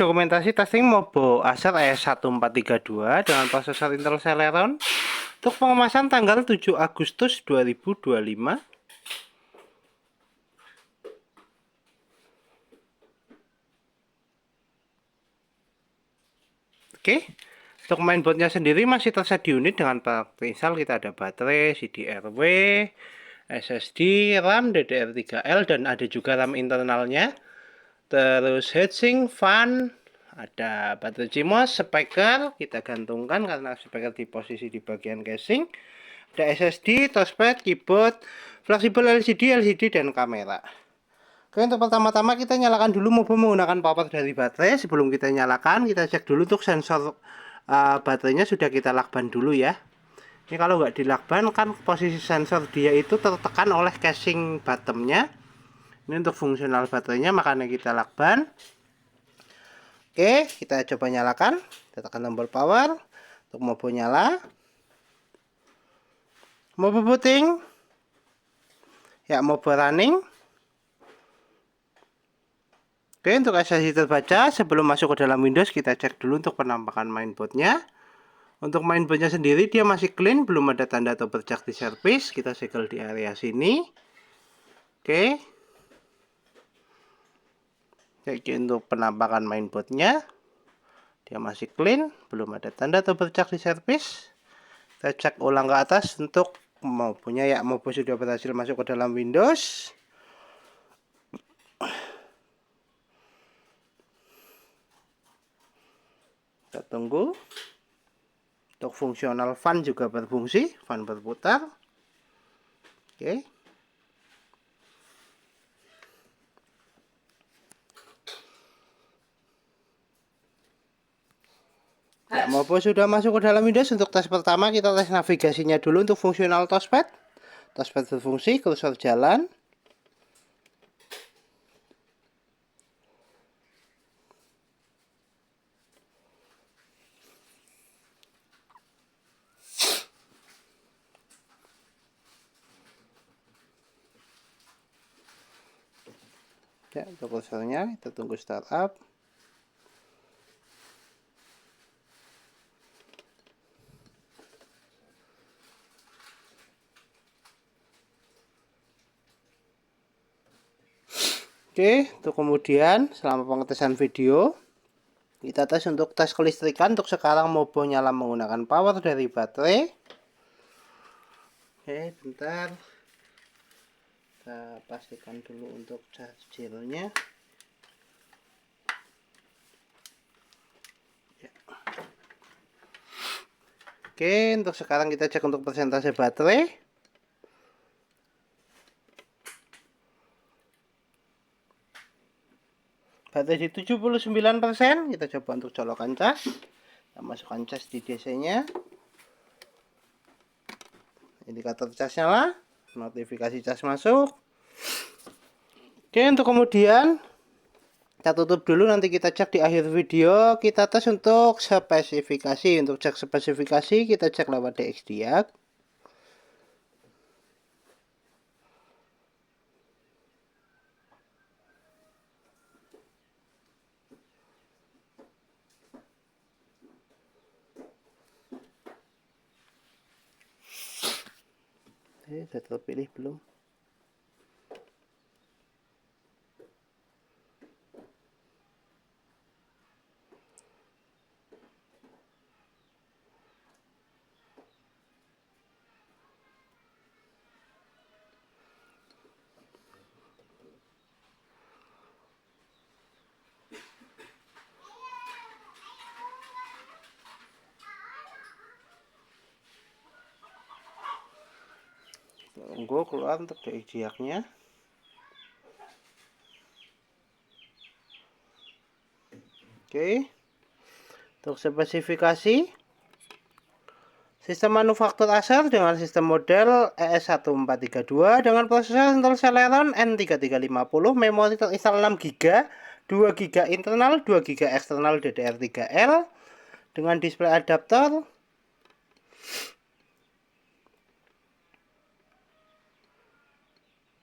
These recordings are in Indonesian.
Dokumentasi testing Mobo Acer ES1432 dengan prosesor Intel Celeron untuk pengemasan tanggal 7 Agustus 2025. Oke, untuk mainboardnya sendiri masih tersedia unit dengan paket install. Kita ada baterai, CDRW, SSD, RAM, DDR3L, dan ada juga RAM internalnya. Terus heatsink, fan, ada baterai CMOS, speaker kita gantungkan karena speaker di posisi di bagian casing. Ada SSD, touchpad, keyboard, fleksibel LCD, dan kamera. Oke, untuk pertama-tama kita nyalakan dulu Mobo menggunakan power dari baterai. Sebelum kita nyalakan, kita cek dulu untuk sensor baterainya sudah kita lakban dulu ya. Ini kalau nggak dilakban kan posisi sensor dia itu tertekan oleh casing bottomnya. Ini untuk fungsional baterainya, makanya kita lakban. Oke, kita coba nyalakan. Kita tekan tombol power untuk Mobo nyala. Mobo booting. Ya, Mobo running. Oke, untuk SSD terbaca, sebelum masuk ke dalam Windows kita cek dulu untuk penampakan mainboardnya. Untuk mainboardnya sendiri dia masih clean, belum ada tanda atau bercak di servis. Kita segel di area sini. Oke. Jadi untuk penampakan mainboardnya dia masih clean, belum ada tanda atau bercak di servis. Kita cek ulang ke atas untuk Mobonya ya, Mobo sudah berhasil masuk ke dalam Windows. Kita tunggu. Untuk fungsional fan juga berfungsi, fan berputar. Oke. Ya, Mobo sudah masuk ke dalam Windows. Untuk tes pertama kita tes navigasinya dulu untuk fungsional touchpad. Touchpad berfungsi, kursor jalan. Ya, untuk kursornya kita tunggu startup. Oke, untuk kemudian selama pengetesan video kita tes untuk tes kelistrikan. Untuk sekarang Mobo nyala menggunakan power dari baterai. Oke, bentar. Kita pastikan dulu untuk chargernya. Ya. Oke, untuk sekarang kita cek untuk persentase baterai. Baterai di 79%. Kita coba untuk colokan cas. Kita masukkan cas di DC-nya. Indikator cas nyala. Notifikasi cas masuk. Oke, untuk kemudian kita tutup dulu, nanti kita cek di akhir video. Kita tes untuk spesifikasi. Untuk cek spesifikasi kita cek lewat DXDiag. Sudah terpilih belum? Tunggu keluar untuk DXDiag-nya. Oke, untuk spesifikasi sistem manufaktur Acer dengan sistem model ES1432 dengan prosesor Intel Celeron N3350, memori terinstal 6GB, 2GB internal, 2GB eksternal DDR3L dengan display adaptor.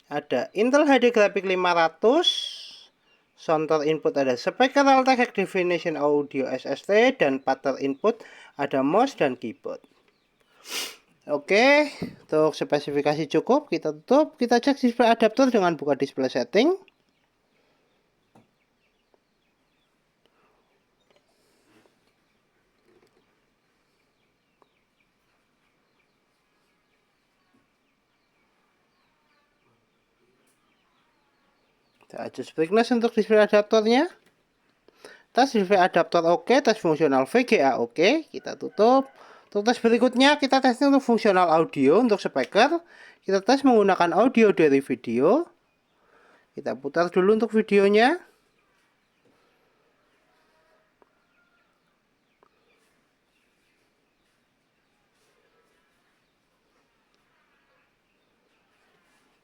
Ada Intel HD Graphics 500 Soundbar input ada speaker Realtek High Definition Audio SST, dan pattern input ada mouse dan keyboard. Oke, untuk spesifikasi cukup, kita tutup. Kita cek display adaptor dengan buka display setting. Kita adjust brightness untuk display adaptornya. Tes display adaptor oke, tes fungsional VGA oke. Kita tutup. Untuk tes berikutnya, kita testing untuk fungsional audio untuk speaker. Kita tes menggunakan audio dari video. Kita putar dulu untuk videonya.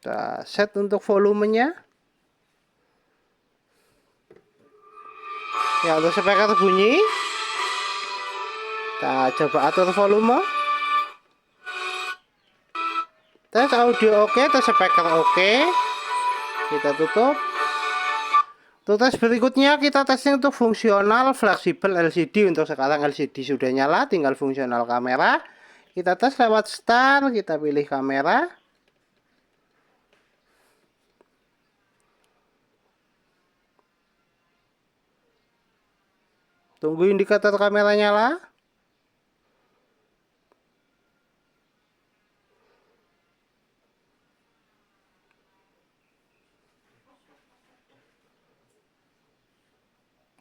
Kita set untuk volumenya. Ya, untuk speaker bunyi. Kita coba atur volume. Tes audio oke, tes speaker oke. Kita tutup. Untuk tes berikutnya, kita testing untuk fungsional fleksibel LCD. Untuk sekarang LCD sudah nyala, tinggal fungsional kamera. Kita tes lewat start, kita pilih kamera. Tunggu indikator kamera nyala.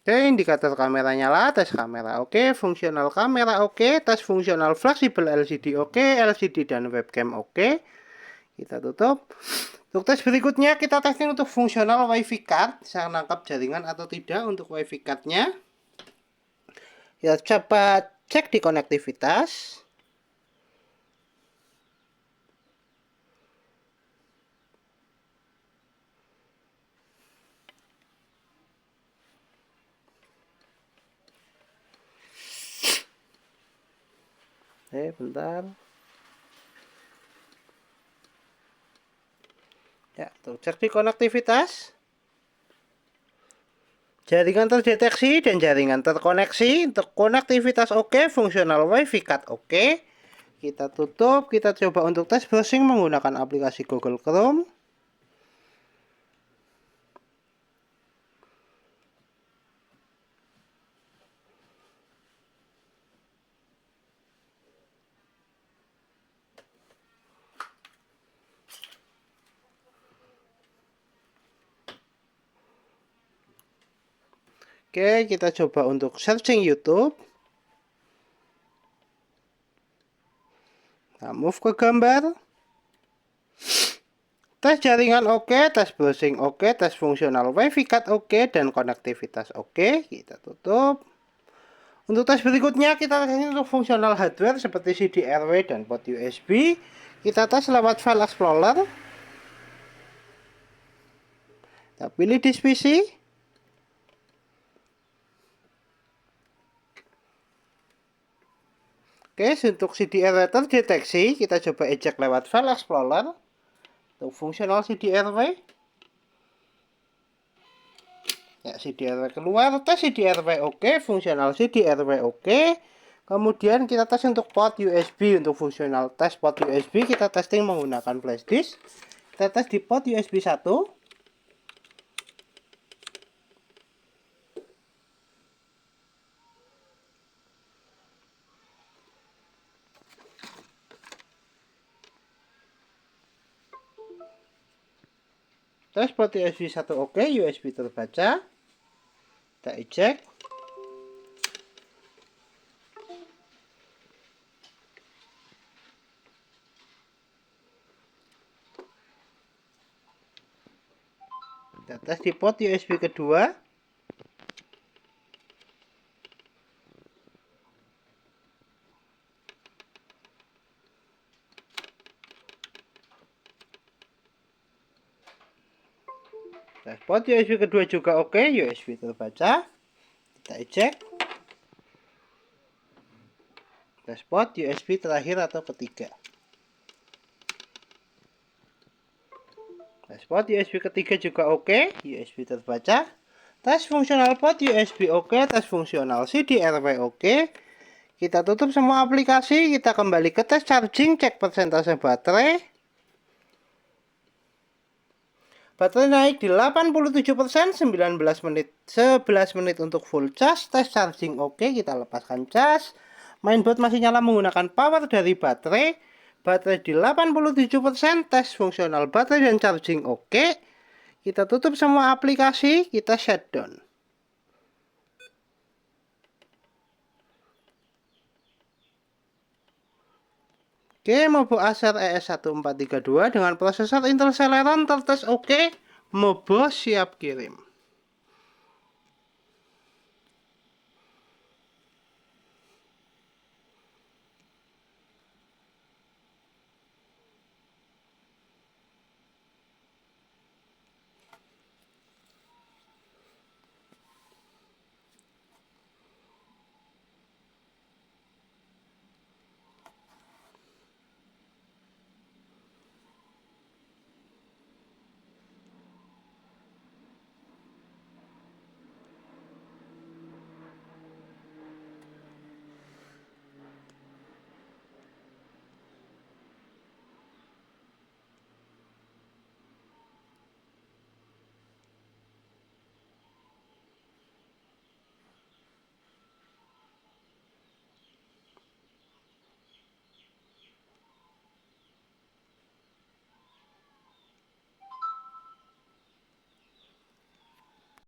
Oke, indikator kamera nyala, tes kamera oke, fungsional kamera oke, tes fungsional fleksibel LCD oke, LCD dan webcam oke. Kita tutup. Untuk tes berikutnya, kita testing untuk fungsional WiFi card, bisa menangkap jaringan atau tidak untuk WiFi cardnya. Kita coba cek di konektivitas. Bentar. Ya, tuh cek di konektivitas. Jaringan terdeteksi dan jaringan terkoneksi. Untuk konektivitas oke, fungsional WiFi card oke. Kita tutup, kita coba untuk tes browsing menggunakan aplikasi Google Chrome. Oke, kita coba untuk searching YouTube. Nah, move ke gambar. Tes jaringan oke, tes browsing oke, tes fungsional WiFi card oke, dan konektivitas oke. Kita tutup. Untuk tes berikutnya, kita tes untuk fungsional hardware seperti CD-RW dan port USB. Kita tes lewat File Explorer. Kita pilih disk PC. Oke, untuk CD-RW terdeteksi, kita coba eject lewat File Explorer. Untuk fungsional CD-RW. Ya, CD-RW keluar, tes CD-RW oke, fungsional CD-RW oke. Kemudian kita tes untuk port USB, untuk fungsional tes port USB, kita testing menggunakan flash disk. Kita tes di port USB 1. Tes port USB 1 oke, USB terbaca. Kita eject. Kita tes di port USB kedua. Tes port USB kedua juga oke, USB terbaca. Kita eject. Tes port USB terakhir atau ketiga. Tes port USB ketiga juga oke, USB terbaca. Tes fungsional port USB oke, tes fungsional CD/RW oke. Kita tutup semua aplikasi, kita kembali ke tes charging, cek persentase baterai. Baterai naik di 87%, 11 menit untuk full charge. Tes charging oke, kita lepaskan cas. Mainboard masih nyala menggunakan power dari baterai. Baterai di 87%, tes fungsional baterai dan charging oke. Kita tutup semua aplikasi, kita shutdown. Oke, Mobo Acer ES1432 dengan prosesor Intel Celeron tertes oke. Mobo siap kirim.